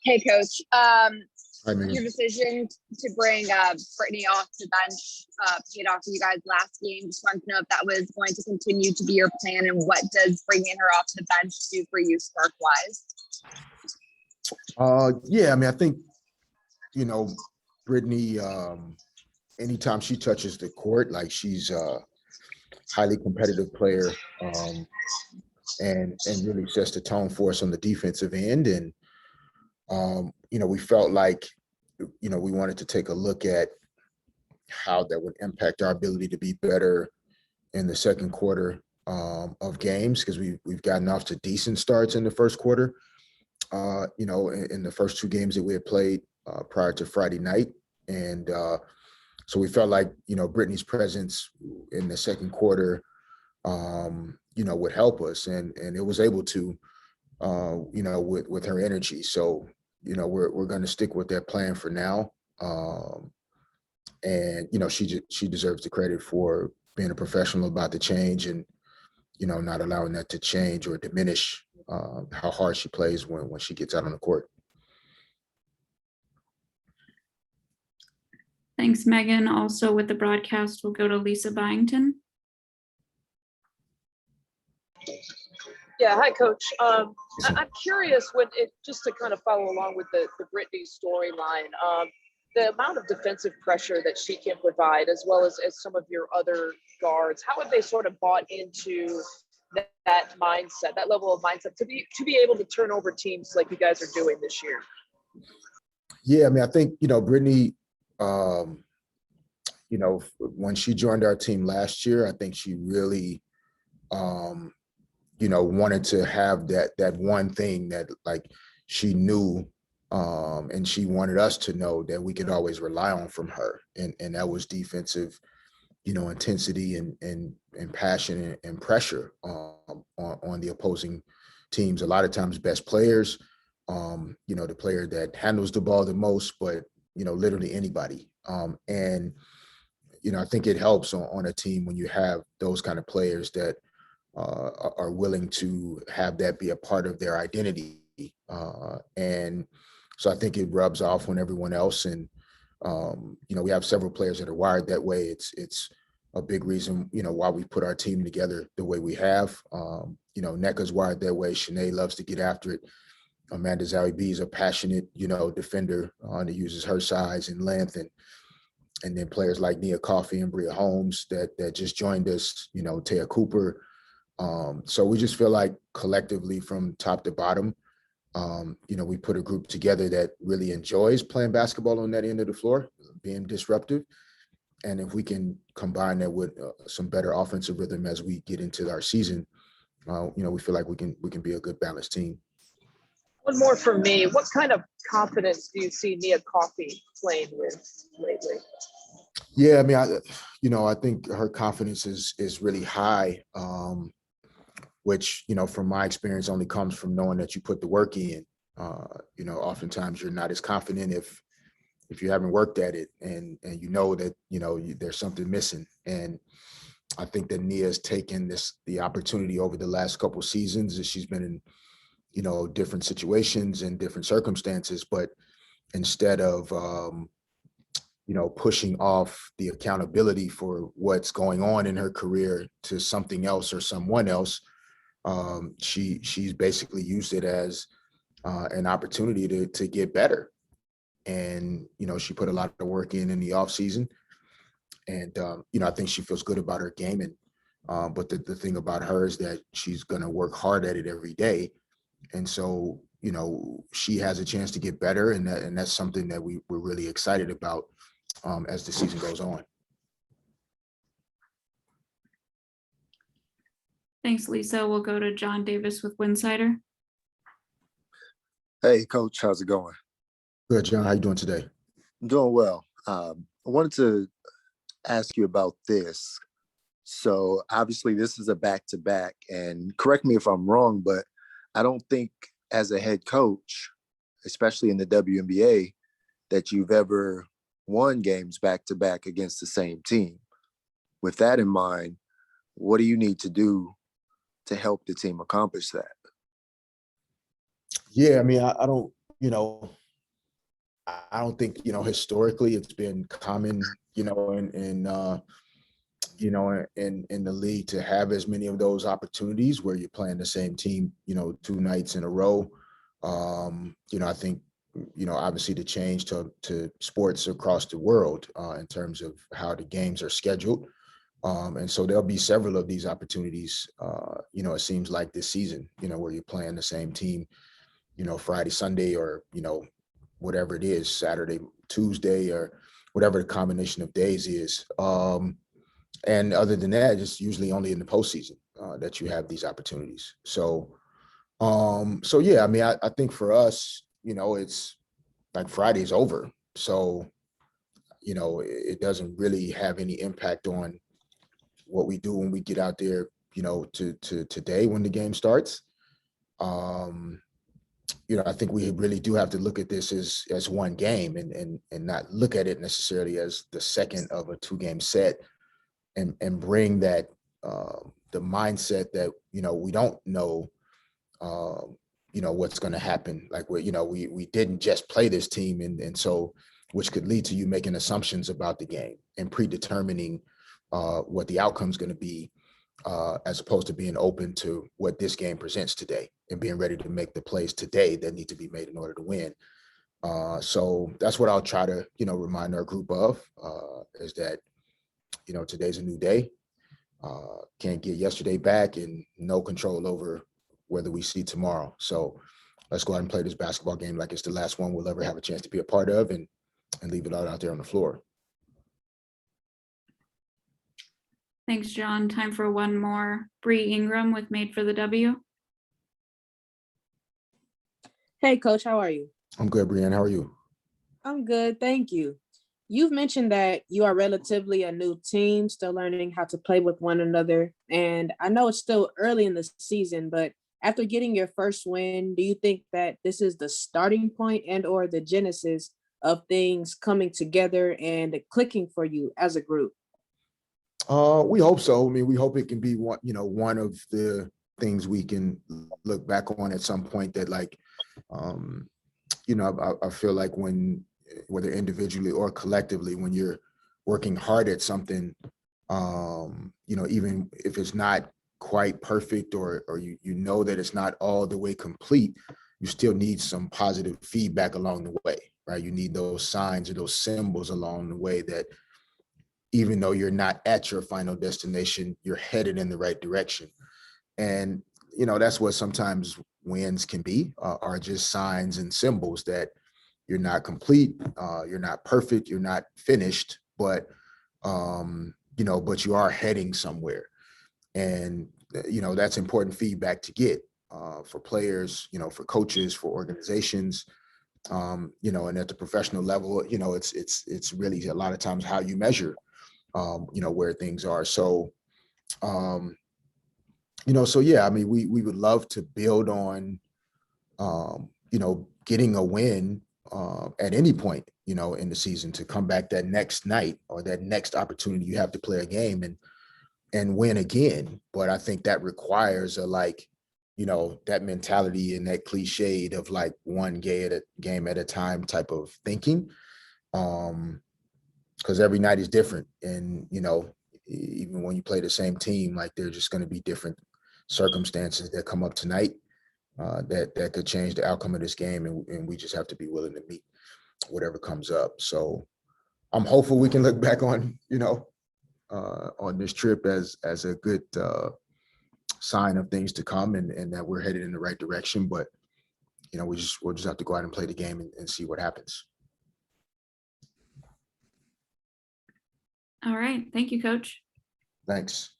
Hey, Coach. Hi, Megan. Your decision to bring Brittany off the bench paid off for you guys last game. Just wanted to know if that was going to continue to be your plan, and what does bringing her off the bench do for you, Spark-wise? Yeah, I mean, I think, Brittany, anytime she touches the court, like she's a highly competitive player, and really sets the tone for us on the defensive end. And, we felt like, we wanted to take a look at how that would impact our ability to be better in the second quarter of games, because we've gotten off to decent starts in the first quarter, in the first two games that we had played prior to Friday night. And so we felt like, Brittany's presence in the second quarter, would help us. And it was able to, with her energy. So, we're going to stick with that plan for now. And, she deserves the credit for being a professional about the change and, not allowing that to change or diminish how hard she plays when she gets out on the court. Thanks, Megan. Also with the broadcast, we'll go to Lisa Byington. Yeah, hi, Coach. I'm curious, just to kind of follow along with the Brittany storyline, the amount of defensive pressure that she can provide, as well as some of your other guards, how have they sort of bought into that mindset, that level of mindset to be able to turn over teams like you guys are doing this year? Yeah, I mean, I think, Brittany, when she joined our team last year, I think she really, wanted to have that one thing that, like, she knew, and she wanted us to know that we could always rely on from her. And that was defensive, intensity and passion and pressure on the opposing teams. A lot of times best players, the player that handles the ball the most, but, literally anybody. And, I think it helps on a team when you have those kind of players that are willing to have that be a part of their identity. And so I think it rubs off on everyone else. And, we have several players that are wired that way. It's a big reason, why we put our team together the way we have. Nneka's wired that way. Shanae loves to get after it. Amanda Zowie B is a passionate, defender that uses her size and length. And then players like Nia Coffey and Bria Holmes that just joined us, Taya Cooper. So we just feel like collectively from top to bottom, we put a group together that really enjoys playing basketball on that end of the floor, being disruptive. And if we can combine that with some better offensive rhythm as we get into our season, we feel like we can be a good balanced team. One more from me. What kind of confidence do you see Nia Coffey playing with lately? Yeah, I mean, I think her confidence is really high, which, from my experience only comes from knowing that you put the work in. Oftentimes you're not as confident if you haven't worked at it and that, there's something missing. And I think that Nia's taken the opportunity over the last couple of seasons as she's been in, different situations and different circumstances, but instead of, pushing off the accountability for what's going on in her career to something else or someone else, she's basically used it as an opportunity to get better. And, she put a lot of work in the off season, and, I think she feels good about her game. And, but the thing about her is that she's going to work hard at it every day. And so, she has a chance to get better. And that's something that we're really excited about as the season goes on. Thanks, Lisa. We'll go to John Davis with Winsider. Hey, Coach, how's it going? Good, John. How you doing today? I'm doing well. I wanted to ask you about this. So obviously this is a back-to-back, and correct me if I'm wrong, but I don't think as a head coach, especially in the WNBA, that you've ever won games back-to-back against the same team. With that in mind, what do you need to do to help the team accomplish that? Yeah, I mean, I don't you know, I don't think, historically it's been common, in the league to have as many of those opportunities where you're playing the same team, 2 nights in a row. I think, obviously the change to sports across the world in terms of how the games are scheduled. And so there'll be several of these opportunities, it seems like this season, where you're playing the same team, Friday, Sunday, or, whatever it is, Saturday, Tuesday, or whatever the combination of days is. And other than that, it's usually only in the postseason that you have these opportunities. So yeah, I mean, I think for us, it's like Friday's over. So, it doesn't really have any impact on what we do when we get out there, to today when the game starts. I think we really do have to look at this as one game and not look at it necessarily as the second of a 2-game set, and bring that the mindset that we don't know what's going to happen. Like we didn't just play this team, and so, which could lead to you making assumptions about the game and predetermining what the outcome is going to be, as opposed to being open to what this game presents today and being ready to make the plays today that need to be made in order to win. So that's what I'll try to, remind our group of, is that, today's a new day. Can't get yesterday back, and no control over whether we see tomorrow. So let's go out and play this basketball game like it's the last one we'll ever have a chance to be a part of, and leave it all out there on the floor. Thanks, John. Time for one more. Bree Ingram with Made for the W. Hey, Coach, how are you? I'm good, Brianne. How are you? I'm good, thank you. You've mentioned that you are relatively a new team, still learning how to play with one another. And I know it's still early in the season, but after getting your first win, do you think that this is the starting point and or the genesis of things coming together and clicking for you as a group? We hope so. I mean, we hope it can be one of the things we can look back on at some point that, like, I feel like whether individually or collectively, when you're working hard at something, even if it's not quite perfect, or you know that it's not all the way complete, you still need some positive feedback along the way, right? You need those signs or those symbols along the way that even though you're not at your final destination, you're headed in the right direction. And, that's what sometimes wins can be, are just signs and symbols that you're not complete, you're not perfect, you're not finished, but you are heading somewhere. And, that's important feedback to get, for players, for coaches, for organizations, and at the professional level, it's really a lot of times how you measure, where things are. So, so yeah, I mean, we would love to build on, getting a win at any point, in the season, to come back that next night or that next opportunity you have to play a game and win again. But I think that requires that mentality and that cliched of like one game at a time type of thinking. Because every night is different. And, even when you play the same team, like, there's just going to be different circumstances that come up tonight that could change the outcome of this game. And we just have to be willing to meet whatever comes up. So I'm hopeful we can look back on, on this trip as a good sign of things to come, and that we're headed in the right direction. But, we'll just have to go out and play the game and see what happens. All right. Thank you, Coach. Thanks.